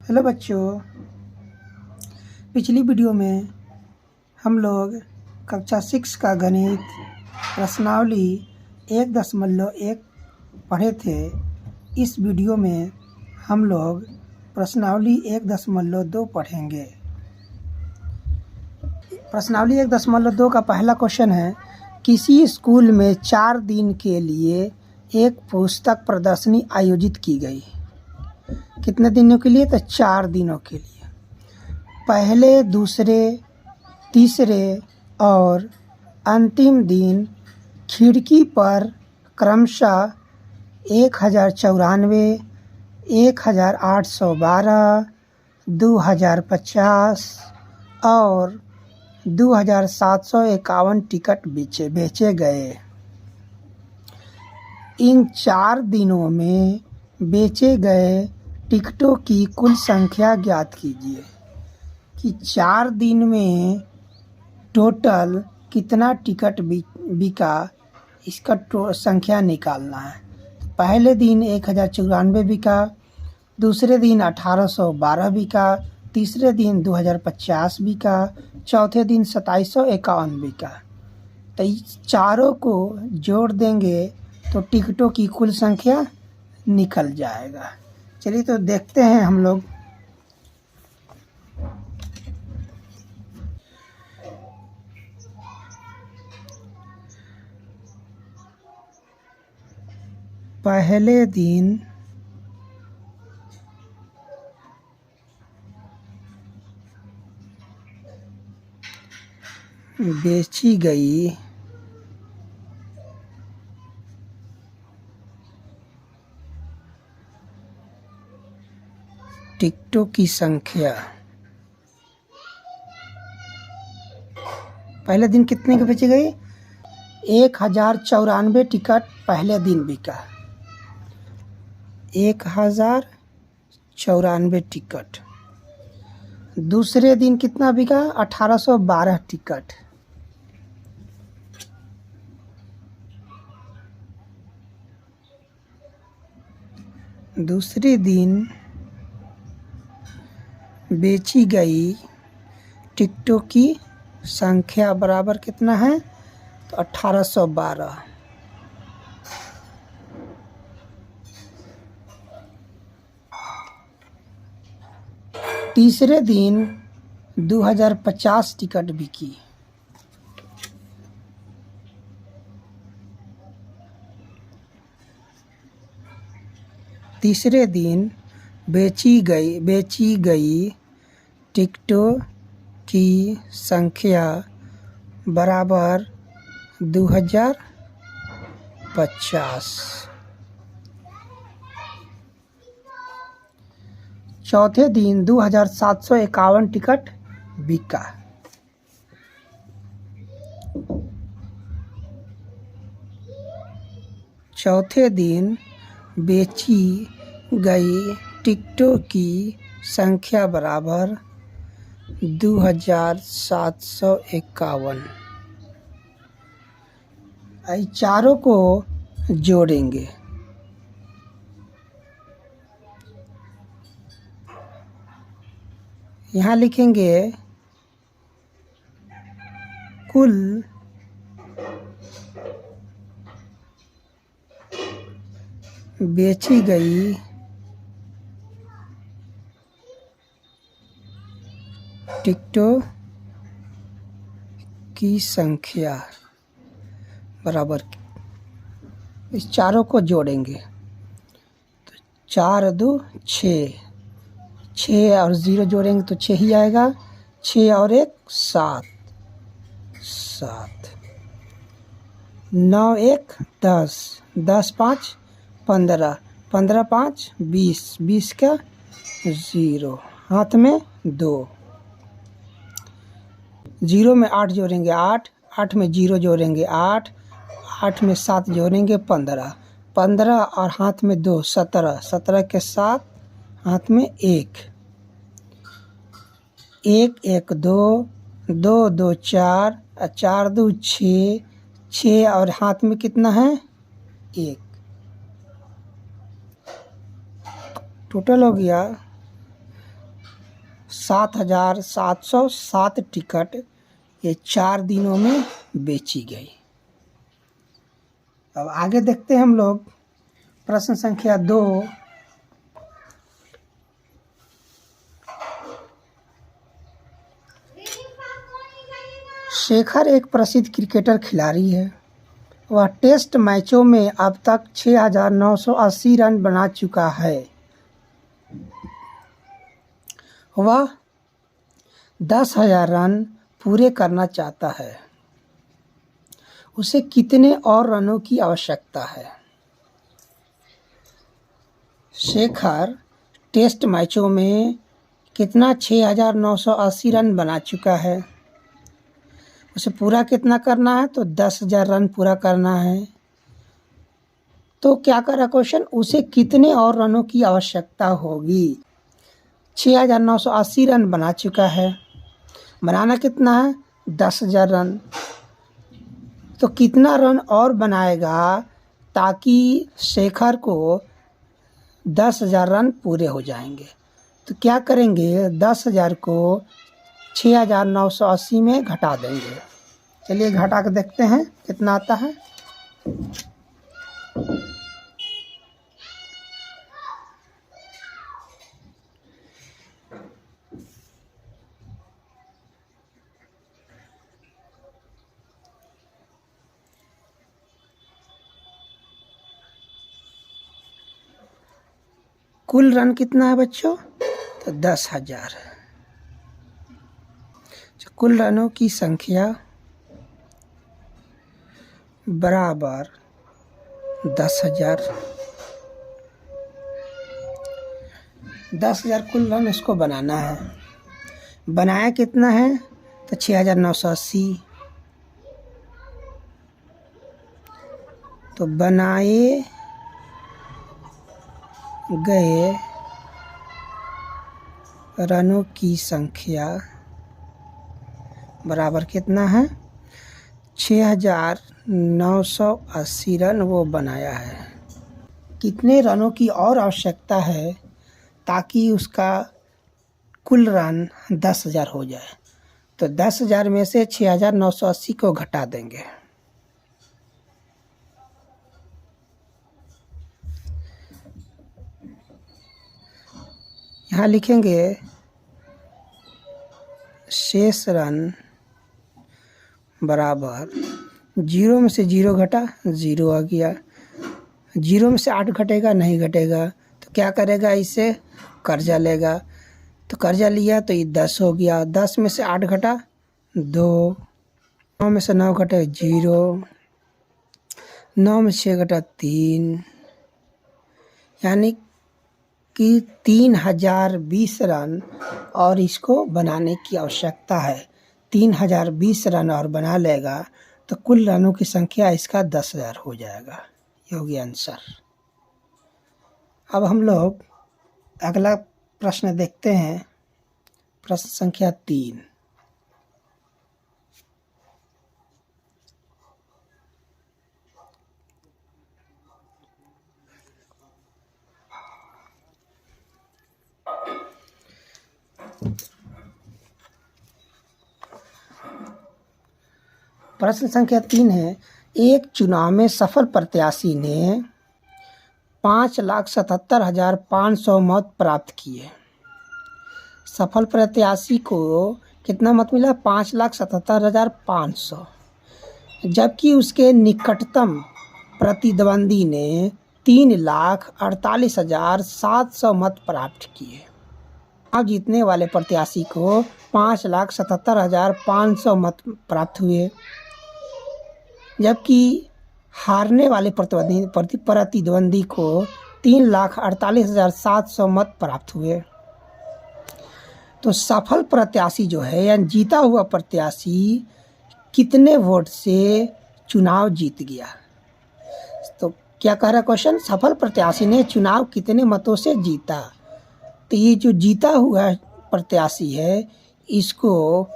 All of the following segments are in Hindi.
हेलो बच्चों, पिछली वीडियो में हम लोग कक्षा 6 का गणित प्रश्नावली 1.1 पढ़े थे। इस वीडियो में हम लोग प्रश्नावली 1.2 पढ़ेंगे। प्रश्नावली 1.2 का पहला क्वेश्चन है, किसी स्कूल में 4 दिन के लिए एक पुस्तक प्रदर्शनी आयोजित की गई। कितने दिनों के लिए? तो 4 दिनों के लिए। पहले, दूसरे, तीसरे और अंतिम दिन खिड़की पर क्रमशः 1094, 1812, 2050 और 2751 टिकट बेचे गए। इन 4 दिनों में बेचे गए टिकटों की कुल संख्या ज्ञात कीजिए कि 4 दिन में टोटल कितना टिकट बिका, इसका संख्या निकालना है। पहले दिन 1094 बिका, दूसरे दिन 1812 बिका, तीसरे दिन 2050 बिका, चौथे दिन 2751 बिका। तो इस चारों को जोड़ देंगे तो टिकटों की कुल संख्या निकल जाएगा। चलिए तो देखते हैं हम लोग। पहले दिन बेची गई टिकटों की संख्या। पहले दिन कितने के बेची गई? 1094 टिकट पहले दिन बिका। 1094 टिकट। दूसरे दिन कितना बिका? 1812 टिकट। दूसरे दिन बेची गई टिकटों की संख्या बराबर कितना है? तो 1812। तीसरे दिन 2050 टिकट बिकी। तीसरे दिन बेची गई टिकटों की संख्या बराबर 2050। चौथे दिन 2751 टिकट बिका। चौथे दिन बेची गई टिकटों की संख्या बराबर 2751। आई चारों को जोड़ेंगे। यहाँ लिखेंगे कुल बेची गई टिकटों की संख्या बराबर, इस चारों को जोड़ेंगे तो 4 2 6, 6 और 0 जोड़ेंगे तो 6 ही आएगा। 6 और 1 7, 9 1 10, 10 5 15, 15 5 20, 20 का 0, हाथ में 2। 0 में 8 जोड़ेंगे 8, 8 में 0 जोड़ेंगे 8, 8 में 7 जोड़ेंगे 15, 15 और हाथ में 2 17, 17 के साथ हाथ में 1, 1 1 2, 2 2 4, 4 2 6, 6 और हाथ में कितना है? 1। टोटल हो गया 7,707 टिकट ये 4 दिनों में बेची गई। अब आगे देखते हैं हम लोग प्रश्न संख्या 2। शेखर एक प्रसिद्ध क्रिकेटर खिलाड़ी है। वह टेस्ट मैचों में अब तक 6,980 रन बना चुका है। वह 10,000 रन पूरे करना चाहता है। उसे कितने और रनों की आवश्यकता है? शेखर टेस्ट मैचों में कितना 6,980 रन बना चुका है। उसे पूरा कितना करना है? तो 10,000 रन पूरा करना है। तो क्या कर रहा क्वेश्चन, उसे कितने और रनों की आवश्यकता होगी? 6,980 रन बना चुका है, बनाना कितना है? 10,000 रन। तो कितना रन और बनाएगा ताकि शेखर को 10,000 रन पूरे हो जाएंगे? तो क्या करेंगे, 10,000 को 6,980 में घटा देंगे। चलिए घटा के देखते हैं कितना आता है। कुल रन कितना है बच्चों? तो 10,000। कुल रनों की संख्या बराबर 10,000। 10,000 कुल रन इसको बनाना है। बनाया कितना है? तो 6,980। तो बनाए गए रनों की संख्या बराबर कितना है? 6,980 रन वो बनाया है। कितने रनों की और आवश्यकता है ताकि उसका कुल रन 10,000 हो जाए? तो 10,000 में से 6,980 को घटा देंगे। यहाँ लिखेंगे शेष रन बराबर 0 में से 0 घटा 0 आ गया। 0 में से 8 घटेगा, नहीं घटेगा। तो क्या करेगा, इसे कर्जा लेगा। तो कर्जा लिया तो ये 10 हो गया। 10 में से 8 घटा 2, 9 में से 9 घटा 0, 9 में 6 घटा 3, यानी कि 3,020 रन और इसको बनाने की आवश्यकता है। 3,020 रन और बना लेगा तो कुल रनों की संख्या इसका 10,000 हो जाएगा। ये हो गया आंसर। अब हम लोग अगला प्रश्न देखते हैं, प्रश्न संख्या 3। प्रश्न संख्या 3 है, एक चुनाव में सफल प्रत्याशी ने 5,77,500 मत प्राप्त किए। सफल प्रत्याशी को कितना मत मिला? 5,77,500। जबकि उसके निकटतम प्रतिद्वंदी ने 3,48,700 मत प्राप्त किए। अब जीतने वाले प्रत्याशी को 5,77,500 मत प्राप्त हुए, जबकि हारने वाले प्रतिद्वंदी को 3,48,700 मत प्राप्त हुए। तो सफल प्रत्याशी जो है यानी जीता हुआ प्रत्याशी कितने वोट से चुनाव जीत गया? तो क्या कह रहा क्वेश्चन, सफल प्रत्याशी ने चुनाव कितने मतों से जीता? तो ये जो जीता हुआ प्रत्याशी है इसको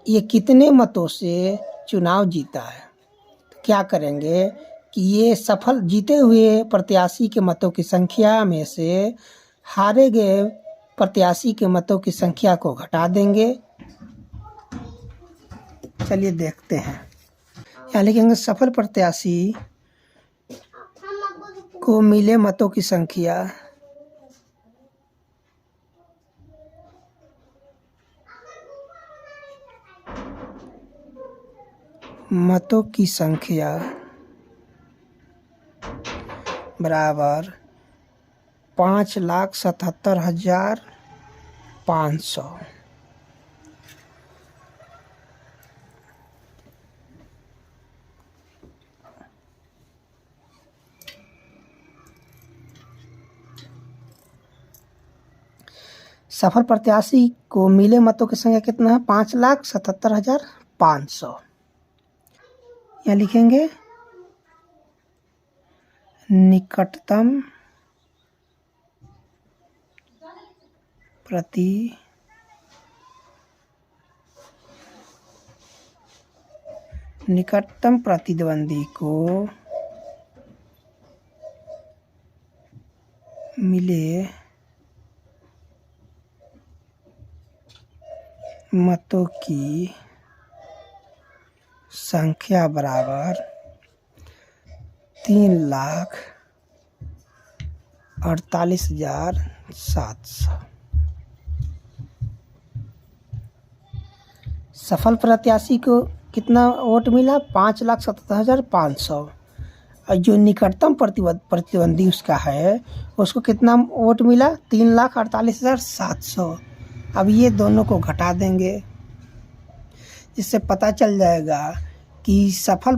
ये कितने मतों से चुनाव जीता है? तो क्या करेंगे कि ये सफल जीते हुए प्रत्याशी के मतों की संख्या में से हारे गए प्रत्याशी के मतों की संख्या को घटा देंगे। चलिए देखते हैं। यहाँ लिखेंगे सफल प्रत्याशी को मिले मतों की संख्या बराबर 5,77,500। सफल प्रत्याशी को मिले मतों की संख्या कितना है? 5,77,500। यहाँ लिखेंगे निकटतम प्रतिद्वंदी को मिले मतों की संख्या बराबर 3,48,700। सफल प्रत्याशी को कितना वोट मिला? 5,77,500। और जो निकटतम प्रतिद्वंदी उसका है उसको कितना वोट मिला? 3,48,700। अब ये दोनों को घटा देंगे, जिससे पता चल जाएगा कि सफल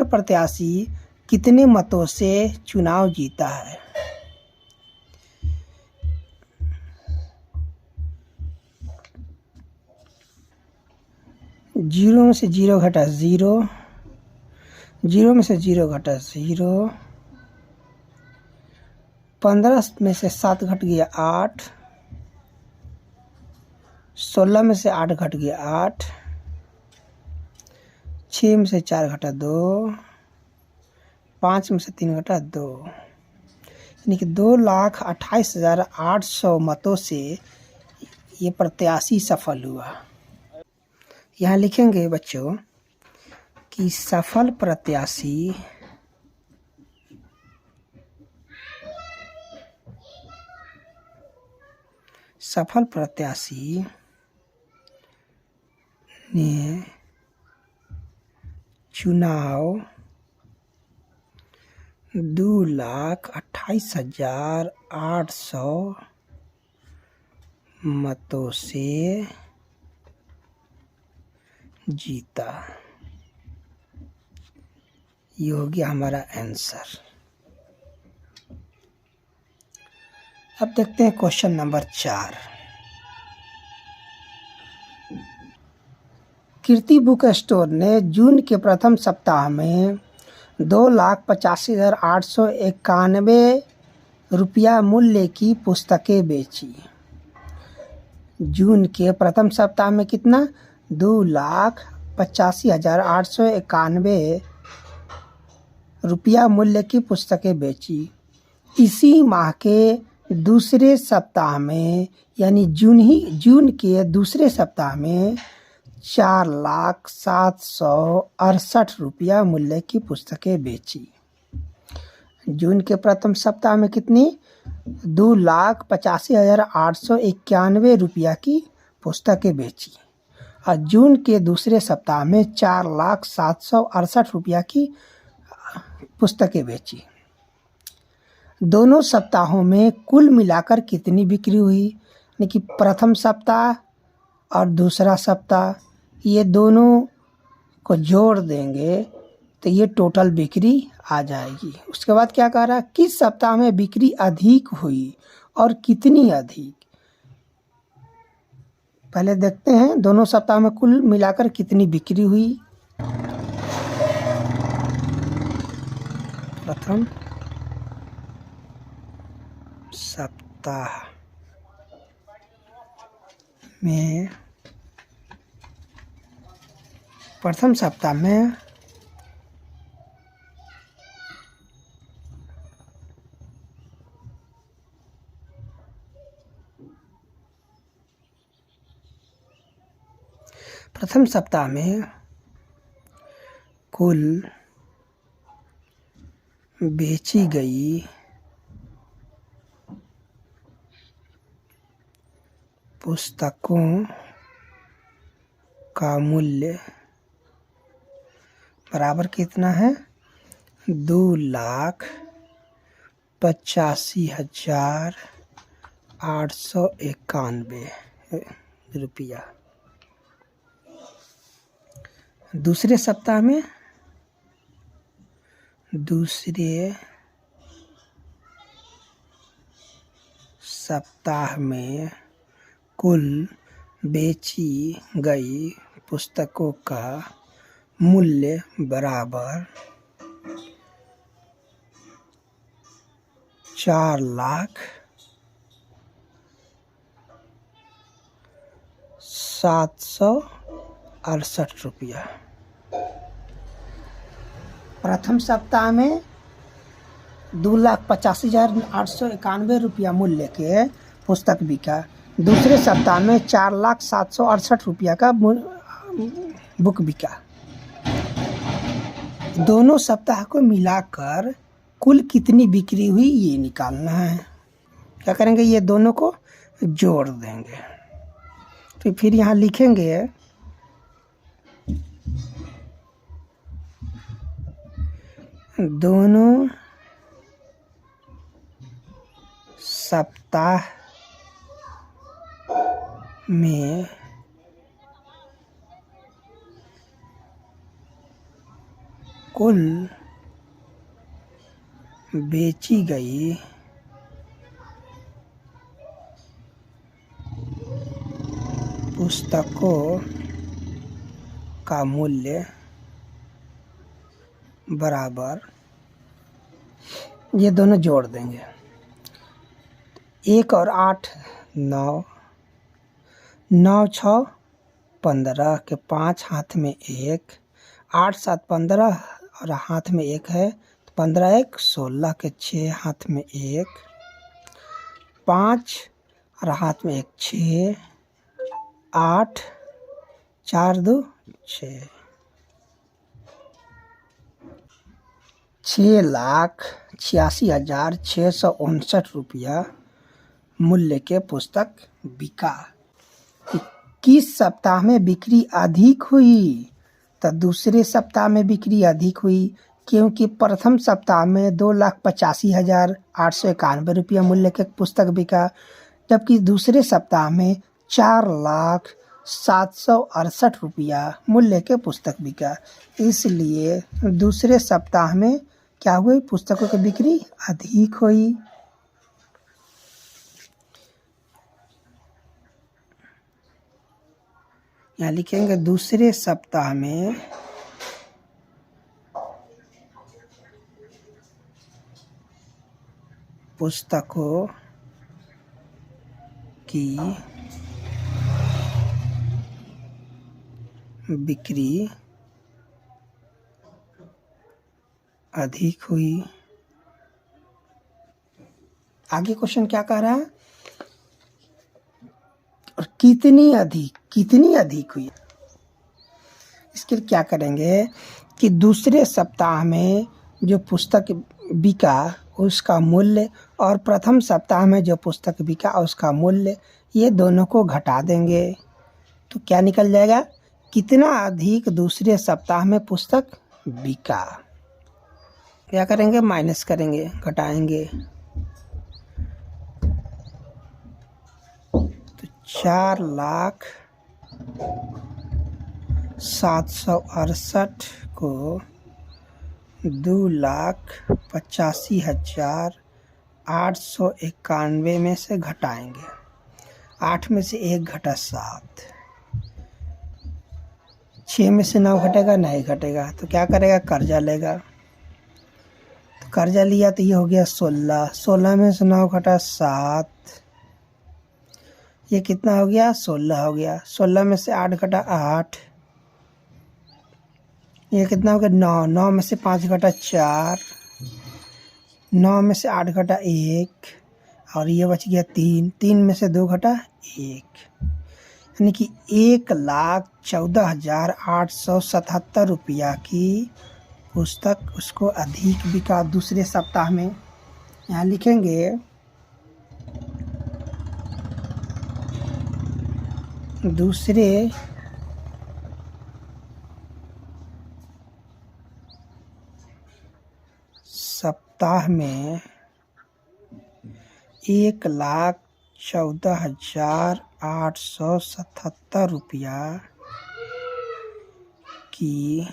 प्रत्याशी कितने मतों से चुनाव जीता है। जीरो में से जीरो घटा ज़ीरो, जीरो में से जीरो घटा ज़ीरो, 15 में से 7 घट गया 8, 16 में से 8 घट गया 8, 6 में से 4 घटा 2, 5 में से 3 घटा 2, यानी कि 2,28,800 मतों से ये प्रत्याशी सफल हुआ। यहाँ लिखेंगे बच्चों कि सफल प्रत्याशी ने चुनाव 2,28,800 मतों से जीता। ये हो गया हमारा आंसर। अब देखते हैं क्वेश्चन नंबर 4। कीर्ति बुक स्टोर ने जून के प्रथम सप्ताह में 2,85,891 रुपया मूल्य की पुस्तकें बेची। जून के प्रथम सप्ताह में कितना? 2,85,891 रुपया मूल्य की पुस्तकें बेची। इसी माह के दूसरे सप्ताह में यानी जून के दूसरे सप्ताह में 4,07,68 रुपया मूल्य की पुस्तकें बेची। जून के प्रथम सप्ताह में कितनी? 2,85,891 रुपया की पुस्तकें बेची और जून के दूसरे सप्ताह में 4,07,68 रुपया की पुस्तकें बेची। दोनों सप्ताहों में कुल मिलाकर कितनी बिक्री हुई? यानी कि प्रथम सप्ताह और दूसरा सप्ताह, ये दोनों को जोड़ देंगे तो ये टोटल बिक्री आ जाएगी। उसके बाद क्या कह रहा है? किस सप्ताह में बिक्री अधिक हुई और कितनी अधिक? पहले देखते हैं दोनों सप्ताह में कुल मिलाकर कितनी बिक्री हुई। प्रथम सप्ताह में प्रथम सप्ताह में कुल बेची गई पुस्तकों का मूल्य बराबर कितना है? 2,85,891 रुपया। दूसरे सप्ताह में कुल बेची गई पुस्तकों का मूल्य बराबर 4,0768 रुपया। प्रथम सप्ताह में 2,85,891 रुपया मूल्य के पुस्तक बिका। दूसरे सप्ताह में 4,0768 रुपया का बुक बिका। दोनों सप्ताह को मिलाकर कुल कितनी बिक्री हुई ये निकालना है। क्या करेंगे? ये दोनों को जोड़ देंगे। तो फिर यहाँ लिखेंगे दोनों सप्ताह में कुल बेची गई पुस्तकों का मूल्य बराबर, ये दोनों जोड़ देंगे। 1 और 8 9, 9 6 15 के 5 हाथ में 1, 8 7 15 और हाथ में 1 है, 15 1 16 के 6 हाथ में 1, 5 और हाथ में 1 6, 8 4 2 6, 6,86,659 रुपया मूल्य के पुस्तक बिका। किस सप्ताह में बिक्री अधिक हुई? तो दूसरे सप्ताह में बिक्री अधिक हुई, क्योंकि प्रथम सप्ताह में 2,85,891 रुपया मूल्य के पुस्तक बिका, जबकि दूसरे सप्ताह में 4,0768 रुपया मूल्य के पुस्तक बिका। इसलिए दूसरे सप्ताह में क्या हुई? पुस्तकों की बिक्री अधिक हुई। यहाँ लिखेंगे दूसरे सप्ताह में पुस्तकों की बिक्री अधिक हुई। आगे क्वेश्चन क्या कह रहा है? और कितनी अधिक हुई? इसके लिए क्या करेंगे कि दूसरे सप्ताह में जो पुस्तक बिका उसका मूल्य और प्रथम सप्ताह में जो पुस्तक बिका उसका मूल्य, ये दोनों को घटा देंगे तो क्या निकल जाएगा? कितना अधिक दूसरे सप्ताह में पुस्तक बिका। क्या करेंगे? माइनस करेंगे, घटाएंगे। तो 4,0768 को 2,85,891 में से घटाएंगे। 8 में से 1 घटा 7, 6 में से 9 घटेगा? नहीं घटेगा। तो क्या करेगा? कर्जा लेगा। तो कर्जा लिया तो ये हो गया 16, 16 में से 9 घटा 7, ये कितना हो गया? 16 हो गया। 16 में से 8 घटा 8, ये कितना हो गया? 9, 9 में से 5 घटा 4, 9 में से 8 घटा 1 और ये बच गया 3, 3 में से 2 घटा 1। यानी कि 1,14,877 रुपया की पुस्तक उसको अधिक बिका दूसरे सप्ताह में। यहाँ लिखेंगे दूसरे सप्ताह में 1,14,877 रुपया की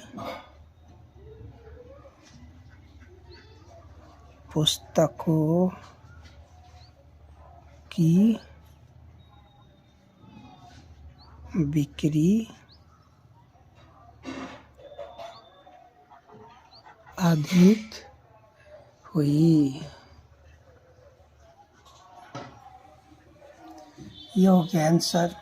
पुस्तकों की बिक्री अधिक हुई। ये हो गया आंसर।